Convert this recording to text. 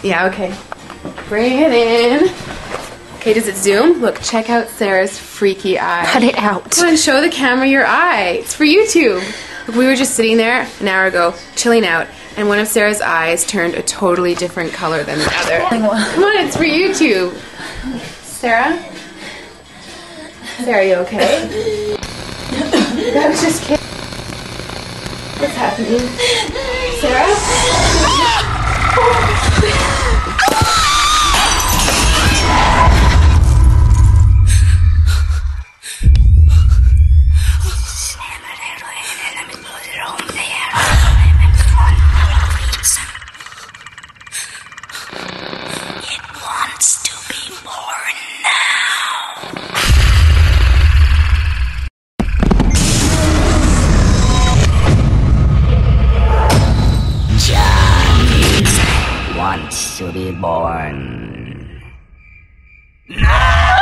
Yeah, okay. Bring it in. Okay, does it zoom? Look, check out Sarah's freaky eye. Cut it out. Come on, show the camera your eye. It's for YouTube. Look, we were just sitting there an hour ago, chilling out, and one of Sarah's eyes turned a totally different color than the other. Come on, it's for YouTube. Sarah? Sarah, are you okay? That was just kidding. What's happening? Sarah? Wants to be born. No!